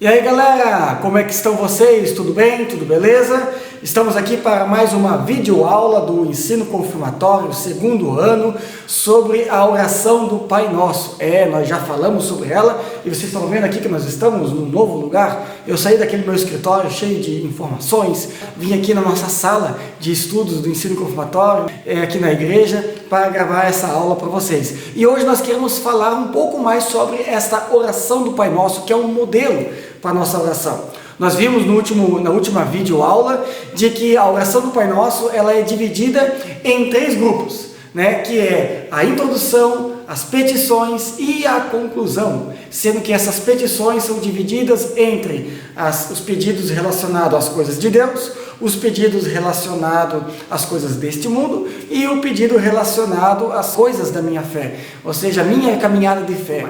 E aí galera, como é que estão vocês? Tudo bem? Tudo beleza? Estamos aqui para mais uma videoaula do Ensino Confirmatório, segundo ano, sobre a oração do Pai Nosso. Nós já falamos sobre ela e vocês estão vendo aqui que nós estamos num novo lugar. Eu saí daquele meu escritório cheio de informações, vim aqui na nossa sala de estudos do Ensino Confirmatório, aqui na igreja, para gravar essa aula para vocês. E hoje nós queremos falar um pouco mais sobre esta oração do Pai Nosso, que é um modelo para a nossa oração. Nós vimos na última videoaula de que a oração do Pai Nosso ela é dividida em 3 grupos, que é a introdução, as petições e a conclusão, sendo que essas petições são divididas entre os pedidos relacionados às coisas de Deus, os pedidos relacionados às coisas deste mundo e o pedido relacionado às coisas da minha fé, ou seja, a minha caminhada de fé.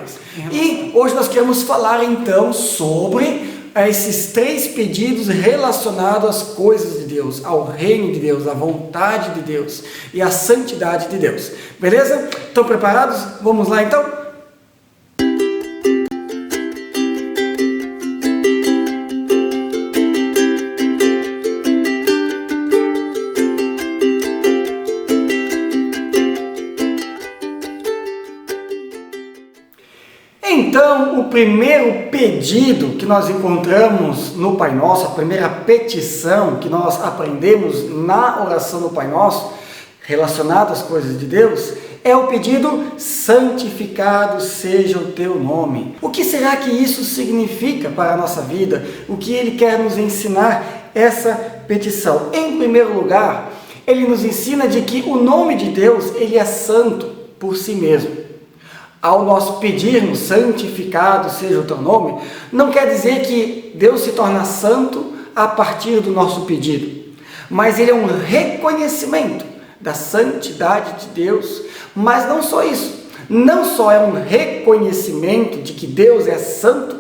E hoje nós queremos falar então sobre esses 3 pedidos relacionados às coisas de Deus, ao reino de Deus, à vontade de Deus e à santidade de Deus. Beleza? Estão preparados? Vamos lá então? Então, o primeiro pedido que nós encontramos no Pai Nosso, a primeira petição que nós aprendemos na oração do Pai Nosso, relacionada às coisas de Deus, é o pedido: santificado seja o teu nome. O que será que isso significa para a nossa vida? O que ele quer nos ensinar essa petição? Em primeiro lugar, ele nos ensina de que o nome de Deus, ele é santo por si mesmo. Ao nós pedirmos santificado seja o teu nome, não quer dizer que Deus se torna santo a partir do nosso pedido, mas ele é um reconhecimento da santidade de Deus. Mas não só isso, não só é um reconhecimento de que Deus é santo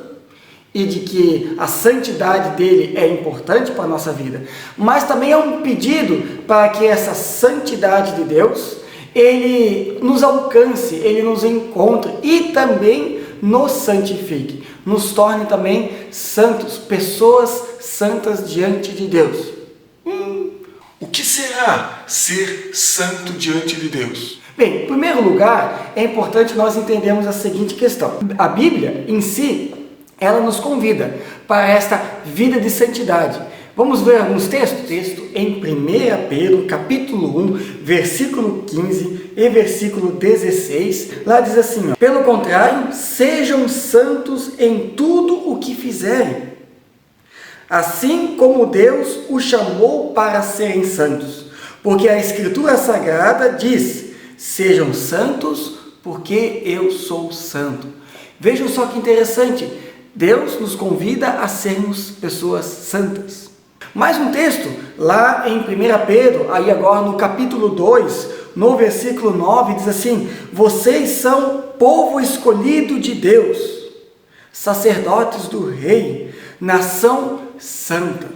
e de que a santidade dele é importante para a nossa vida, mas também é um pedido para que essa santidade de Deus ele nos alcance, ele nos encontre e também nos santifique, nos torne também santos, pessoas santas diante de Deus. O que será ser santo diante de Deus? Bem, em primeiro lugar, é importante nós entendermos a seguinte questão. A Bíblia em si, ela nos convida para esta vida de santidade. Vamos ver alguns textos? Texto em 1 Pedro, capítulo 1, versículo 15 e versículo 16. Lá diz assim: pelo contrário, sejam santos em tudo o que fizerem, assim como Deus os chamou para serem santos. Porque a Escritura Sagrada diz: sejam santos, porque eu sou santo. Vejam só que interessante, Deus nos convida a sermos pessoas santas. Mais um texto, lá em 1 Pedro, aí agora no capítulo 2, no versículo 9, diz assim: vocês são povo escolhido de Deus, sacerdotes do Rei, nação santa.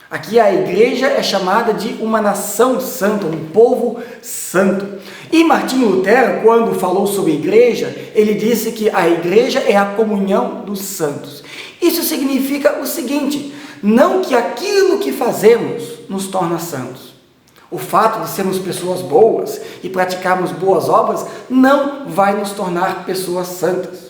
Aqui a igreja é chamada de uma nação santa, um povo santo. E Martinho Lutero, quando falou sobre igreja, ele disse que a igreja é a comunhão dos santos. Isso significa o seguinte: não que aquilo que fazemos nos torna santos. O fato de sermos pessoas boas e praticarmos boas obras não vai nos tornar pessoas santas.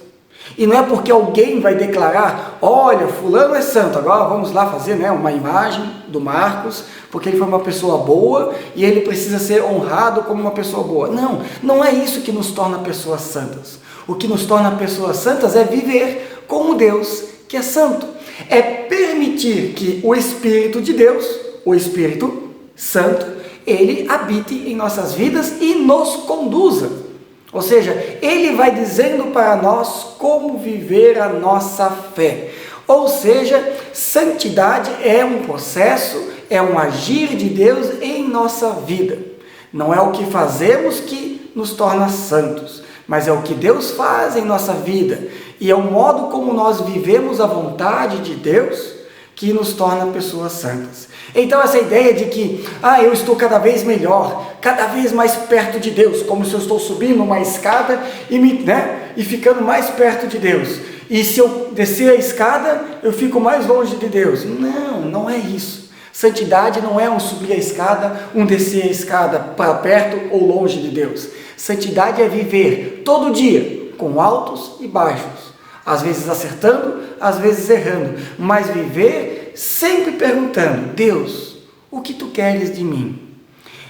E não é porque alguém vai declarar: olha, fulano é santo, agora vamos lá fazer uma imagem do Marcos, porque ele foi uma pessoa boa e ele precisa ser honrado como uma pessoa boa. Não, não é isso que nos torna pessoas santas. O que nos torna pessoas santas é viver como Deus, que é santo. É permitir que o Espírito de Deus, o Espírito Santo, ele habite em nossas vidas e nos conduza. Ou seja, ele vai dizendo para nós como viver a nossa fé. Ou seja, santidade é um processo, é um agir de Deus em nossa vida. Não é o que fazemos que nos torna santos, mas é o que Deus faz em nossa vida. E é o modo como nós vivemos a vontade de Deus que nos torna pessoas santas. Então essa ideia de que eu estou cada vez melhor, cada vez mais perto de Deus, como se eu estou subindo uma escada e ficando mais perto de Deus. e se eu descer a escada, eu fico mais longe de Deus. Não, não é isso. Santidade não é um subir a escada, um descer a escada para perto ou longe de Deus. Santidade é viver todo dia com altos e baixos, às vezes acertando, às vezes errando, mas viver sempre perguntando: Deus, o que tu queres de mim?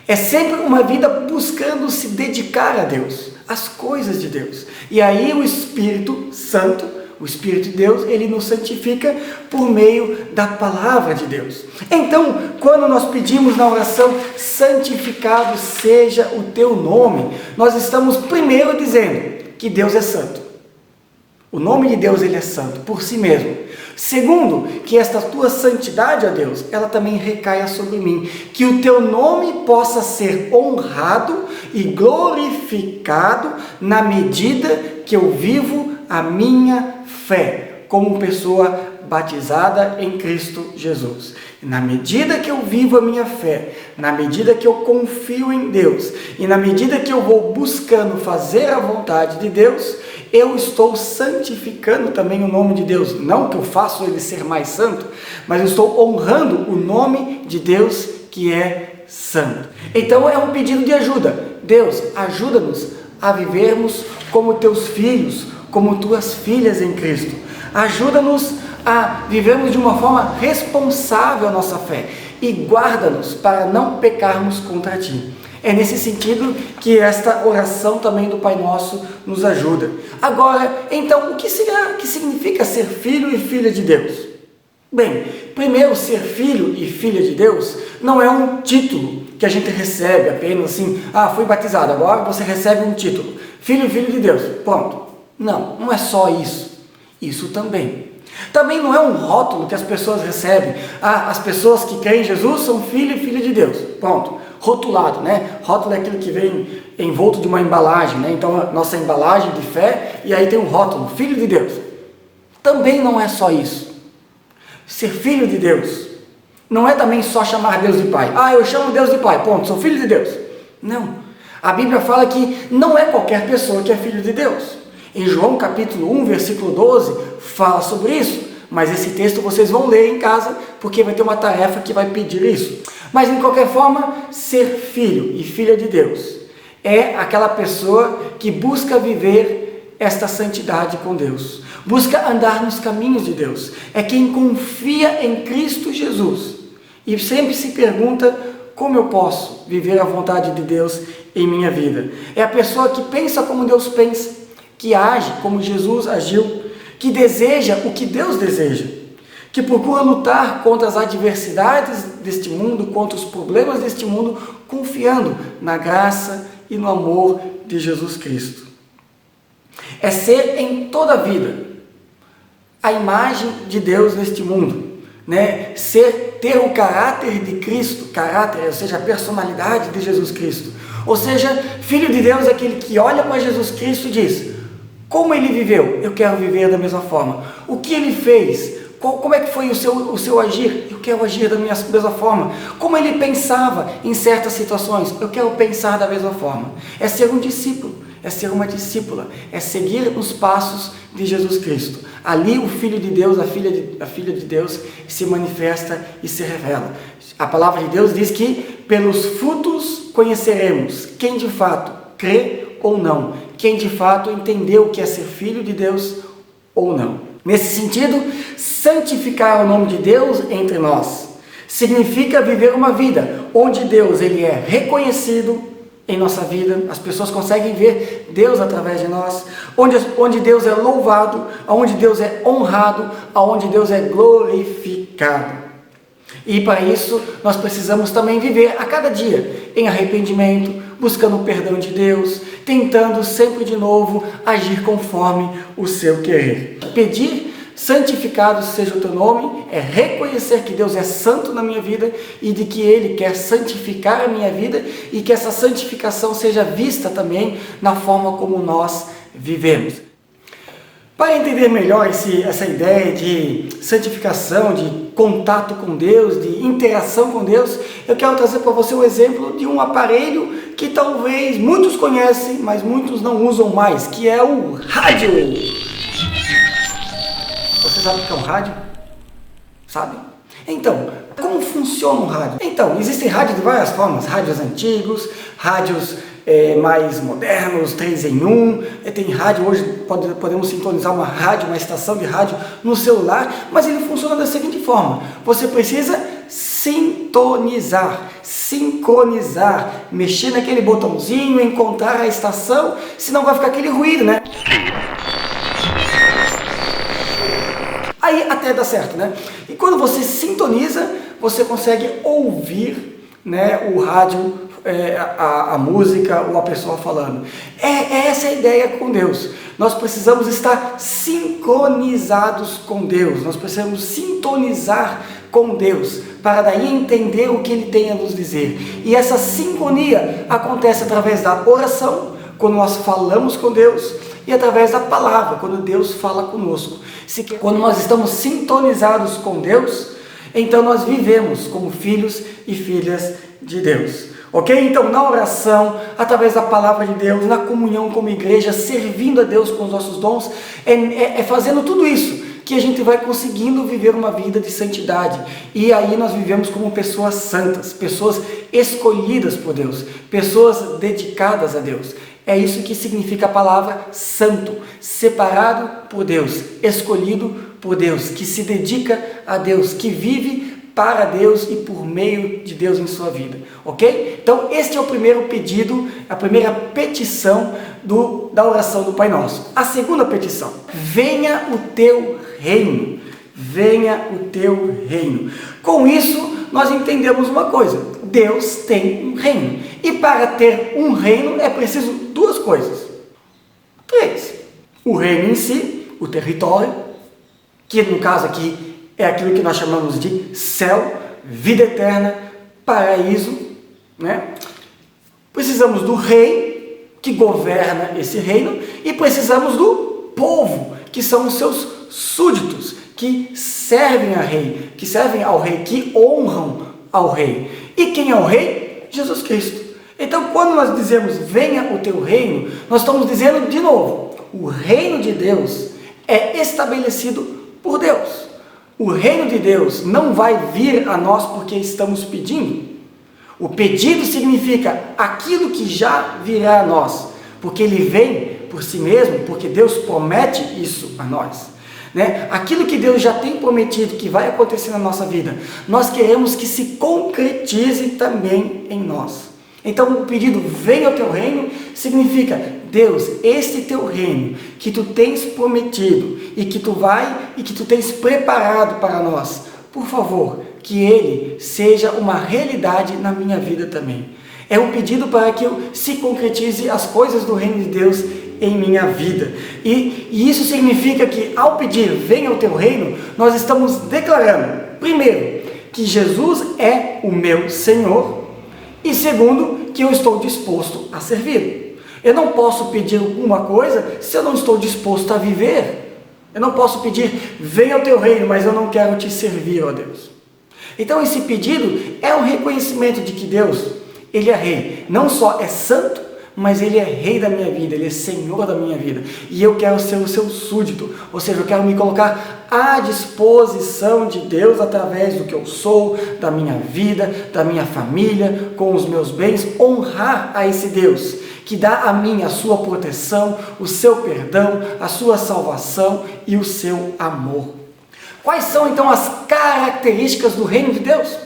É sempre uma vida buscando se dedicar a Deus, às coisas de Deus. E aí o Espírito Santo, o Espírito de Deus, ele nos santifica por meio da palavra de Deus. Então, quando nós pedimos na oração, santificado seja o teu nome, nós estamos primeiro dizendo que Deus é santo. O nome de Deus, ele é santo por si mesmo. Segundo, que esta tua santidade, ó Deus, ela também recaia sobre mim. Que o teu nome possa ser honrado e glorificado na medida que eu vivo a minha fé, como pessoa batizada em Cristo Jesus. Na medida que eu vivo a minha fé, na medida que eu confio em Deus, e na medida que eu vou buscando fazer a vontade de Deus, eu estou santificando também o nome de Deus. Não que eu faço ele ser mais santo, mas eu estou honrando o nome de Deus que é santo. Então é um pedido de ajuda. Deus, ajuda-nos a vivermos como teus filhos, como tuas filhas em Cristo. Ajuda-nos a vivermos de uma forma responsável a nossa fé e guarda-nos para não pecarmos contra ti. É nesse sentido que esta oração também do Pai Nosso nos ajuda. Agora, então, o que significa ser filho e filha de Deus? Bem, primeiro, ser filho e filha de Deus não é um título que a gente recebe apenas assim: fui batizado, agora você recebe um título, filho e filho de Deus, pronto. Não, não é só isso. Isso também. Também não é um rótulo que as pessoas recebem. As pessoas que creem em Jesus são filho e filha de Deus, pronto. Rotulado, né? Rótulo é aquilo que vem envolto de uma embalagem, né? Então, a nossa embalagem de fé, e aí tem um rótulo, filho de Deus. Também não é só isso. Ser filho de Deus não é também só chamar Deus de Pai. Eu chamo Deus de Pai, ponto, sou filho de Deus. Não. A Bíblia fala que não é qualquer pessoa que é filho de Deus. Em João capítulo 1, versículo 12, fala sobre isso. Mas esse texto vocês vão ler em casa, porque vai ter uma tarefa que vai pedir isso. Mas, de qualquer forma, ser filho e filha de Deus é aquela pessoa que busca viver esta santidade com Deus, busca andar nos caminhos de Deus, é quem confia em Cristo Jesus e sempre se pergunta: como eu posso viver a vontade de Deus em minha vida? É a pessoa que pensa como Deus pensa, que age como Jesus agiu, que deseja o que Deus deseja, que procura lutar contra as adversidades deste mundo, contra os problemas deste mundo, confiando na graça e no amor de Jesus Cristo. É ser em toda a vida a imagem de Deus neste mundo, né? Ter o caráter de Cristo, ou seja, a personalidade de Jesus Cristo. Ou seja, filho de Deus é aquele que olha para Jesus Cristo e diz: como ele viveu, eu quero viver da mesma forma. O que ele fez, como é que foi o seu agir? Eu quero agir da mesma forma. Como ele pensava em certas situações? Eu quero pensar da mesma forma. É ser um discípulo, é ser uma discípula, é seguir os passos de Jesus Cristo. Ali o Filho de Deus, a filha de Deus se manifesta e se revela. A palavra de Deus diz que pelos frutos conheceremos quem de fato crê ou não, quem de fato entendeu o que é ser filho de Deus ou não. Nesse sentido, santificar o nome de Deus entre nós significa viver uma vida onde Deus ele é reconhecido em nossa vida, as pessoas conseguem ver Deus através de nós, onde Deus é louvado, onde Deus é honrado, onde Deus é glorificado. E para isso nós precisamos também viver a cada dia em arrependimento, buscando o perdão de Deus, tentando sempre de novo agir conforme o seu querer. Pedir santificado seja o teu nome é reconhecer que Deus é santo na minha vida e de que Ele quer santificar a minha vida e que essa santificação seja vista também na forma como nós vivemos. Para entender melhor essa ideia de santificação, de contato com Deus, de interação com Deus, eu quero trazer para você o exemplo de um aparelho que talvez muitos conhecem, mas muitos não usam mais, que é o rádio. Você sabe o que é um rádio? Sabe? Então, como funciona um rádio? Então, existem rádios de várias formas, rádios antigos, rádios mais modernos, 3 em 1, tem rádio, hoje podemos sintonizar uma rádio, uma estação de rádio no celular, mas ele funciona da seguinte forma: você precisa sintonizar, sincronizar, mexer naquele botãozinho, encontrar a estação, senão vai ficar aquele ruído, né? Aí até dá certo, né? E quando você sintoniza, você consegue ouvir, né, o rádio, a música ou a pessoa falando. Essa é a ideia com Deus. Nós precisamos estar sincronizados com Deus. Nós precisamos sintonizar com Deus para daí entender o que Ele tem a nos dizer. E essa sincronia acontece através da oração, quando nós falamos com Deus, e através da palavra, quando Deus fala conosco. Quando nós estamos sintonizados com Deus, então nós vivemos como filhos e filhas de Deus. Ok? Então, na oração, através da palavra de Deus, na comunhão como igreja, servindo a Deus com os nossos dons, fazendo tudo isso que a gente vai conseguindo viver uma vida de santidade. E aí nós vivemos como pessoas santas, pessoas escolhidas por Deus, pessoas dedicadas a Deus. É isso que significa a palavra santo, separado por Deus, escolhido por Deus, que se dedica a Deus, que vive para Deus e por meio de Deus em sua vida, ok? Então este é o primeiro pedido, a primeira petição da oração do Pai Nosso. A segunda petição: venha o teu reino, venha o teu reino. Com isso nós entendemos uma coisa: Deus tem um reino, e para ter um reino é preciso 2 coisas, 3. O reino em si, o território, que no caso aqui é aquilo que nós chamamos de céu, vida eterna, paraíso, né? Precisamos do rei, que governa esse reino, e precisamos do povo, que são os seus súditos, que servem ao rei, que honram ao rei. E quem é o rei? Jesus Cristo. Então, quando nós dizemos venha o teu reino, nós estamos dizendo de novo, o reino de Deus é estabelecido por Deus. O reino de Deus não vai vir a nós porque estamos pedindo. O pedido significa aquilo que já virá a nós, porque ele vem por si mesmo, porque Deus promete isso a nós, né? Aquilo que Deus já tem prometido que vai acontecer na nossa vida, nós queremos que se concretize também em nós. Então o pedido venha ao teu reino significa: Deus, este teu reino que tu tens prometido e que tu tens preparado para nós, por favor, que ele seja uma realidade na minha vida também. É um pedido para que se concretize as coisas do reino de Deus em minha vida. E isso significa que ao pedir venha ao teu reino, nós estamos declarando, primeiro, que Jesus é o meu Senhor, e segundo, que eu estou disposto a servir. Eu não posso pedir alguma coisa se eu não estou disposto a viver. Eu não posso pedir venha ao teu reino, mas eu não quero te servir, ó Deus. Então esse pedido é um reconhecimento de que Deus, ele é rei, não só é santo, mas ele é rei da minha vida, ele é senhor da minha vida, e eu quero ser o seu súdito, ou seja, eu quero me colocar à disposição de Deus através do que eu sou, da minha vida, da minha família, com os meus bens, honrar a esse Deus, que dá a mim a sua proteção, o seu perdão, a sua salvação e o seu amor. Quais são então as características do reino de Deus?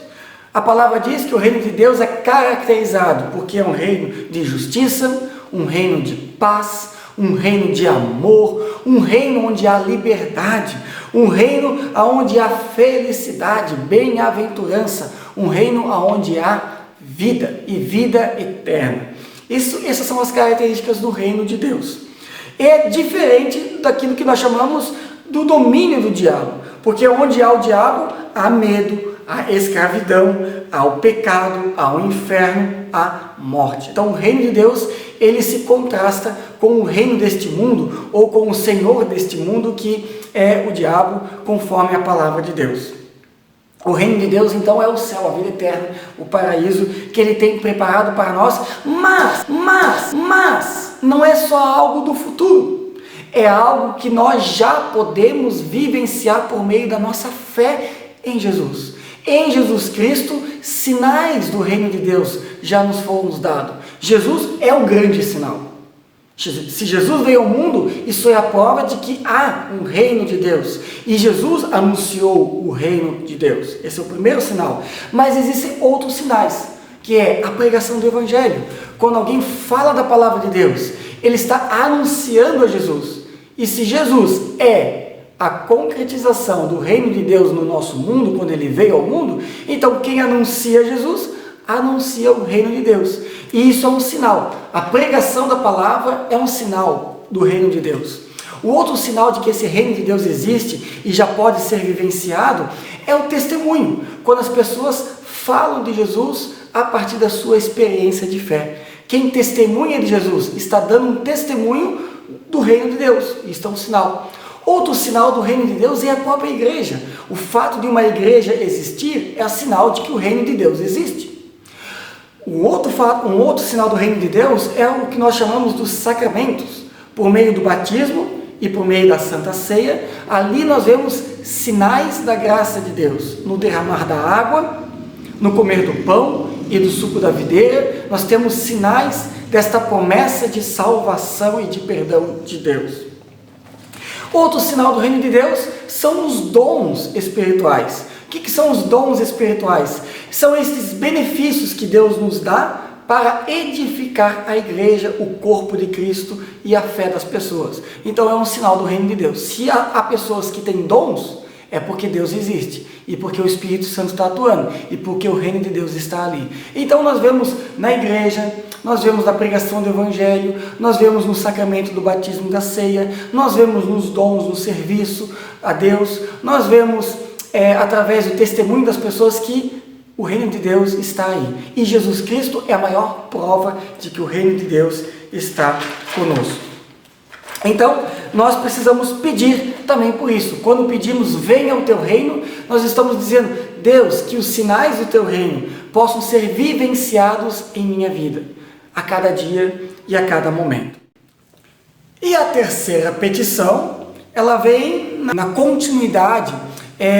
A palavra diz que o reino de Deus é caracterizado porque é um reino de justiça, um reino de paz, um reino de amor, um reino onde há liberdade, um reino onde há felicidade, bem-aventurança, um reino onde há vida e vida eterna. Essas são as características do reino de Deus. É diferente daquilo que nós chamamos do domínio do diabo, porque onde há o diabo, há medo, há escravidão, há o pecado, há o inferno, há morte. Então o reino de Deus, ele se contrasta com o reino deste mundo, ou com o senhor deste mundo, que é o diabo, conforme a palavra de Deus. O reino de Deus então é o céu, a vida eterna, o paraíso que ele tem preparado para nós, mas não é só algo do futuro. É algo que nós já podemos vivenciar por meio da nossa fé em Jesus. Em Jesus Cristo, sinais do reino de Deus já nos foram dados. Jesus é o grande sinal. Se Jesus veio ao mundo, isso é a prova de que há um reino de Deus. E Jesus anunciou o reino de Deus. Esse é o primeiro sinal. Mas existem outros sinais, que é a pregação do Evangelho. Quando alguém fala da palavra de Deus, ele está anunciando a Jesus. E se Jesus é a concretização do reino de Deus no nosso mundo, quando ele veio ao mundo, então quem anuncia Jesus, anuncia o reino de Deus. E isso é um sinal. A pregação da palavra é um sinal do reino de Deus. O outro sinal de que esse reino de Deus existe e já pode ser vivenciado é o testemunho, quando as pessoas falam de Jesus a partir da sua experiência de fé. Quem testemunha de Jesus está dando um testemunho do reino de Deus. Isso é um sinal. Outro sinal do reino de Deus é a própria igreja. O fato de uma igreja existir é sinal de que o reino de Deus existe. Um outro sinal do reino de Deus é o que nós chamamos dos sacramentos. Por meio do batismo e por meio da Santa Ceia, ali nós vemos sinais da graça de Deus. No derramar da água, no comer do pão e do suco da videira, nós temos sinais desta promessa de salvação e de perdão de Deus. Outro sinal do reino de Deus são os dons espirituais. O que são os dons espirituais? São esses benefícios que Deus nos dá para edificar a igreja, o corpo de Cristo e a fé das pessoas. Então é um sinal do reino de Deus. Se há pessoas que têm dons, é porque Deus existe, e porque o Espírito Santo está atuando, e porque o reino de Deus está ali. Então nós vemos na igreja, nós vemos na pregação do Evangelho, nós vemos no sacramento do batismo e da ceia, nós vemos nos dons, no serviço a Deus, nós vemos através do testemunho das pessoas que o reino de Deus está aí. E Jesus Cristo é a maior prova de que o reino de Deus está conosco. Então, nós precisamos pedir também por isso. Quando pedimos, venha o teu reino, nós estamos dizendo, Deus, que os sinais do teu reino possam ser vivenciados em minha vida, a cada dia e a cada momento. E a terceira petição, ela vem na continuidade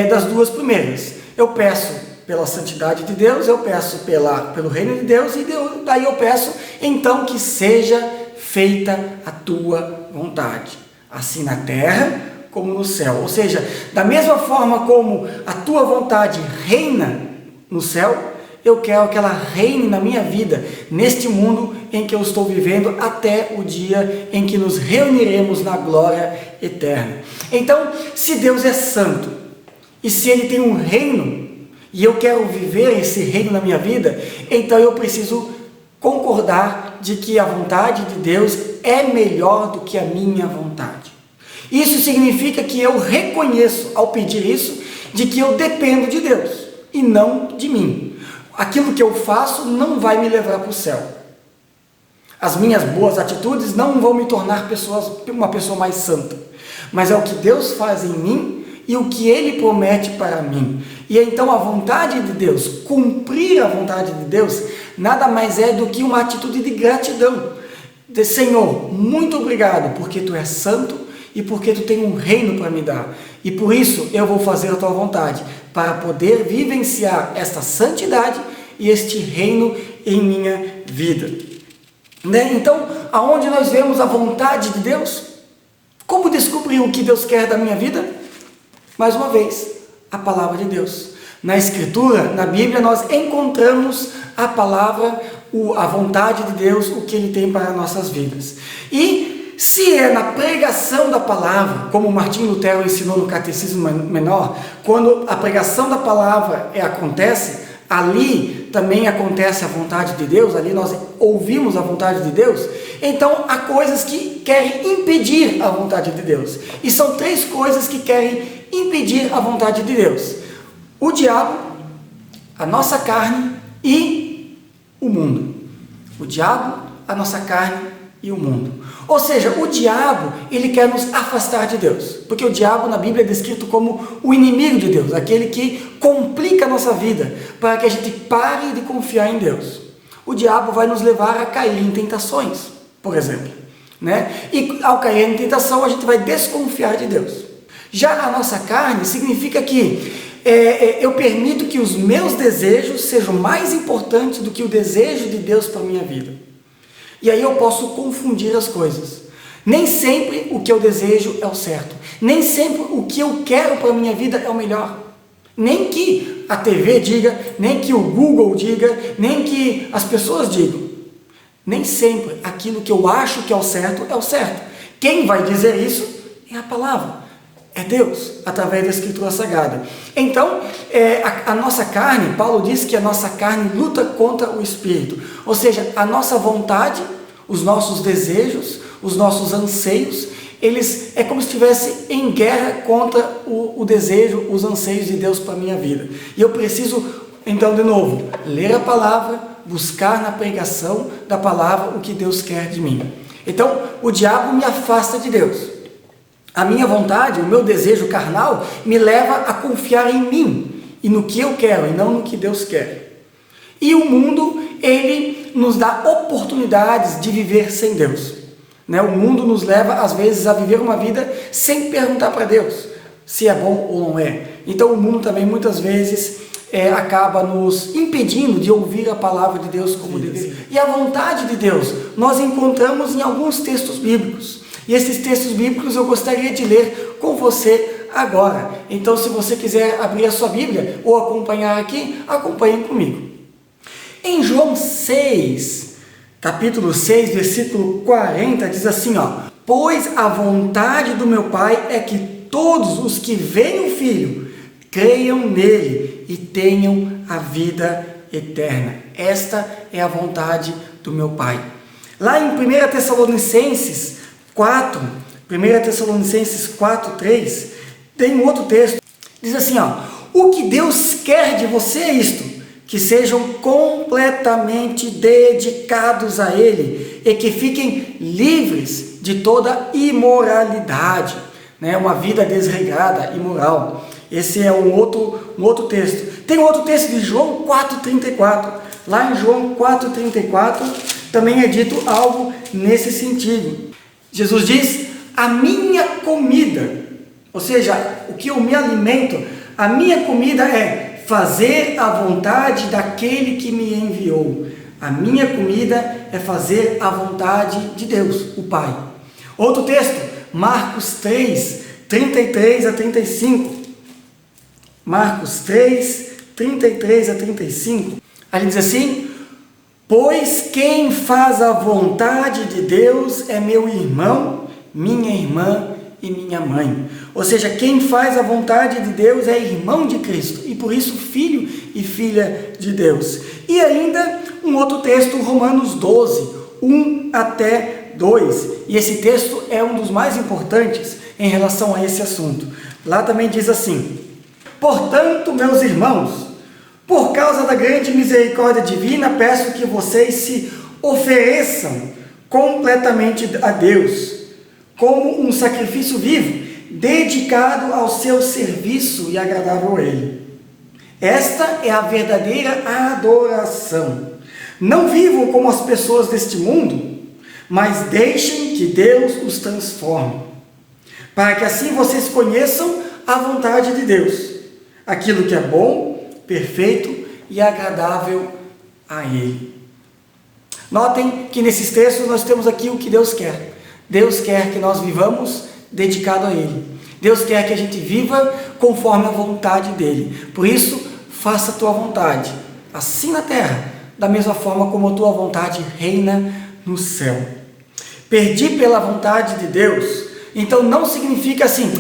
das duas primeiras. Eu peço pela santidade de Deus, eu peço pelo reino de Deus, e daí eu peço, então, que seja feita a tua vontade, assim na terra como no céu. Ou seja, da mesma forma como a tua vontade reina no céu, eu quero que ela reine na minha vida, neste mundo em que eu estou vivendo, até o dia em que nos reuniremos na glória eterna. Então, se Deus é santo, e se Ele tem um reino, e eu quero viver esse reino na minha vida, então eu preciso concordar de que a vontade de Deus é melhor do que a minha vontade. Isso significa que eu reconheço, ao pedir isso, de que eu dependo de Deus e não de mim. Aquilo que eu faço não vai me levar para o céu. As minhas boas atitudes não vão me tornar uma pessoa mais santa, mas é o que Deus faz em mim e o que Ele promete para mim. E então a vontade de Deus, cumprir a vontade de Deus, nada mais é do que uma atitude de gratidão. De Senhor, muito obrigado, porque Tu és santo e porque Tu tem um reino para me dar. E por isso eu vou fazer a Tua vontade, para poder vivenciar esta santidade e este reino em minha vida. Então, aonde nós vemos a vontade de Deus? Como descobrir o que Deus quer da minha vida? Mais uma vez, a palavra de Deus. Na Escritura, na Bíblia, nós encontramos a palavra, a vontade de Deus, o que Ele tem para as nossas vidas. E se é na pregação da palavra, como Martinho Lutero ensinou no Catecismo Menor, quando a pregação da palavra acontece, ali também acontece a vontade de Deus, ali nós ouvimos a vontade de Deus, então há coisas que querem impedir a vontade de Deus. E são 3 coisas que querem impedir a vontade de Deus: o diabo, a nossa carne e o mundo. O diabo, a nossa carne e o mundo. Ou seja, o diabo, ele quer nos afastar de Deus, porque o diabo na Bíblia é descrito como o inimigo de Deus, aquele que complica a nossa vida, para que a gente pare de confiar em Deus. O diabo vai nos levar a cair em tentações, por exemplo. né? E ao cair em tentação, a gente vai desconfiar de Deus. Já a nossa carne significa que eu permito que os meus desejos sejam mais importantes do que o desejo de Deus para a minha vida. E aí eu posso confundir as coisas. Nem sempre o que eu desejo é o certo. Nem sempre o que eu quero para a minha vida é o melhor. Nem que a TV diga, nem que o Google diga, nem que as pessoas digam. Nem sempre aquilo que eu acho que é o certo é o certo. Quem vai dizer isso é a palavra. É Deus, através da Escritura Sagrada. Então, a nossa carne, Paulo diz que a nossa carne luta contra o Espírito. Ou seja, a nossa vontade, os nossos desejos, os nossos anseios, eles é como se estivesse em guerra contra o desejo, os anseios de Deus para a minha vida. E eu preciso, então, de novo, ler a palavra, buscar na pregação da palavra o que Deus quer de mim. Então, o diabo me afasta de Deus. A minha vontade, o meu desejo carnal, me leva a confiar em mim e no que eu quero e não no que Deus quer. E o mundo, ele nos dá oportunidades de viver sem Deus. O mundo nos leva, às vezes, a viver uma vida sem perguntar para Deus se é bom ou não é. Então, o mundo também, muitas vezes, acaba nos impedindo de ouvir a palavra de Deus como deveria. E a vontade de Deus, nós encontramos em alguns textos bíblicos. E esses textos bíblicos eu gostaria de ler com você agora. Então, se você quiser abrir a sua Bíblia ou acompanhar aqui, acompanhe comigo. Em João 6, capítulo 6, versículo 40, diz assim, pois a vontade do meu Pai é que todos os que veem o Filho creiam nele e tenham a vida eterna. Esta é a vontade do meu Pai. Lá em 1 Tessalonicenses 4, 3, tem um outro texto, diz assim, o que Deus quer de você é isto, que sejam completamente dedicados a Ele e que fiquem livres de toda imoralidade, uma vida desregrada, imoral. Esse é um outro texto. Tem outro texto de João 4,34, lá em João 4,34 também é dito algo nesse sentido. Jesus diz, a minha comida, ou seja, o que eu me alimento, a minha comida é fazer a vontade daquele que me enviou. A minha comida é fazer a vontade de Deus, o Pai. Outro texto, Marcos 3, 33 a 35. Marcos 3, 33 a 35. Ali diz assim, pois quem faz a vontade de Deus é meu irmão, minha irmã e minha mãe. Ou seja, quem faz a vontade de Deus é irmão de Cristo e por isso filho e filha de Deus. E ainda um outro texto, Romanos 12, 1 até 2. E esse texto é um dos mais importantes em relação a esse assunto. Lá também diz assim, portanto, meus irmãos, por causa da grande misericórdia divina, peço que vocês se ofereçam completamente a Deus, como um sacrifício vivo, dedicado ao seu serviço e agradável a Ele. Esta é a verdadeira adoração. Não vivam como as pessoas deste mundo, mas deixem que Deus os transforme, para que assim vocês conheçam a vontade de Deus, aquilo que é bom, perfeito e agradável a Ele. Notem que nesses textos nós temos aqui o que Deus quer. Deus quer que nós vivamos dedicado a Ele. Deus quer que a gente viva conforme a vontade dEle. Por isso, faça a tua vontade, assim na terra, da mesma forma como a tua vontade reina no céu. Pedir pela vontade de Deus, então não significa assim,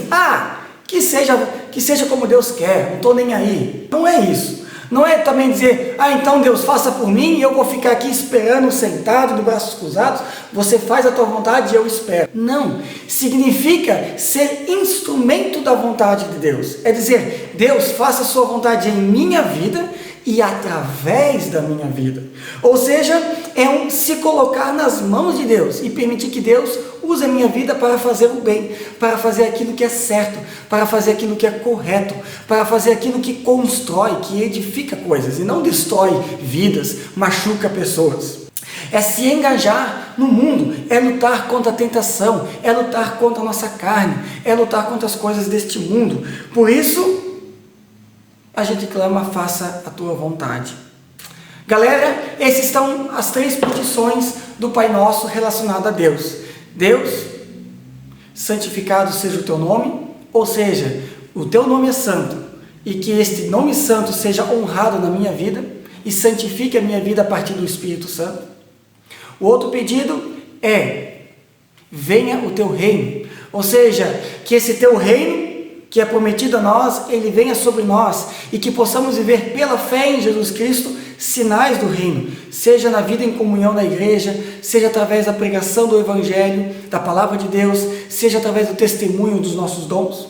que seja como Deus quer, não estou nem aí. Não é isso. Não é também dizer, então Deus faça por mim e eu vou ficar aqui esperando, sentado, de braços cruzados, você faz a tua vontade e eu espero. Não, significa ser instrumento da vontade de Deus. É dizer, Deus faça a sua vontade em minha vida e através da minha vida. Ou seja, é se colocar nas mãos de Deus e permitir que Deus use a minha vida para fazer o bem, para fazer aquilo que é certo, para fazer aquilo que é correto, para fazer aquilo que constrói, que edifica coisas e não destrói vidas, machuca pessoas. É se engajar no mundo, é lutar contra a tentação, é lutar contra a nossa carne, é lutar contra as coisas deste mundo. Por isso, a gente clama, faça a tua vontade. Galera, essas são as 3 petições do Pai Nosso relacionado a Deus. Deus, santificado seja o teu nome, ou seja, o teu nome é santo, e que este nome santo seja honrado na minha vida, e santifique a minha vida a partir do Espírito Santo. O outro pedido é, venha o teu reino, ou seja, que esse teu reino, que é prometido a nós, ele venha sobre nós, e que possamos viver pela fé em Jesus Cristo, sinais do reino, seja na vida em comunhão na igreja, seja através da pregação do Evangelho, da Palavra de Deus, seja através do testemunho dos nossos dons.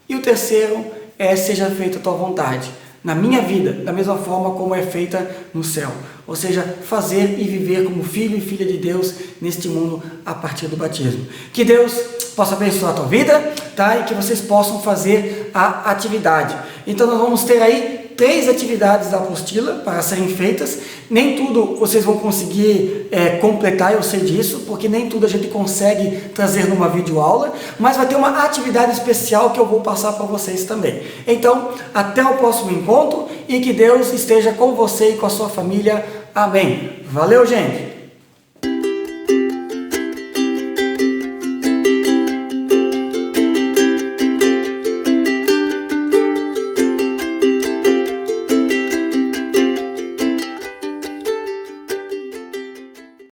E o terceiro é, seja feita a tua vontade, na minha vida, da mesma forma como é feita no céu. Ou seja, fazer e viver como filho e filha de Deus neste mundo a partir do batismo. Que Deus possa abençoar a tua vida, tá? E que vocês possam fazer a atividade. Então nós vamos ter aí 3 atividades da apostila para serem feitas. Nem tudo vocês vão conseguir completar, eu sei disso, porque nem tudo a gente consegue trazer numa videoaula, mas vai ter uma atividade especial que eu vou passar para vocês também. Então, até o próximo encontro e que Deus esteja com você e com a sua família. Amém. Valeu, gente!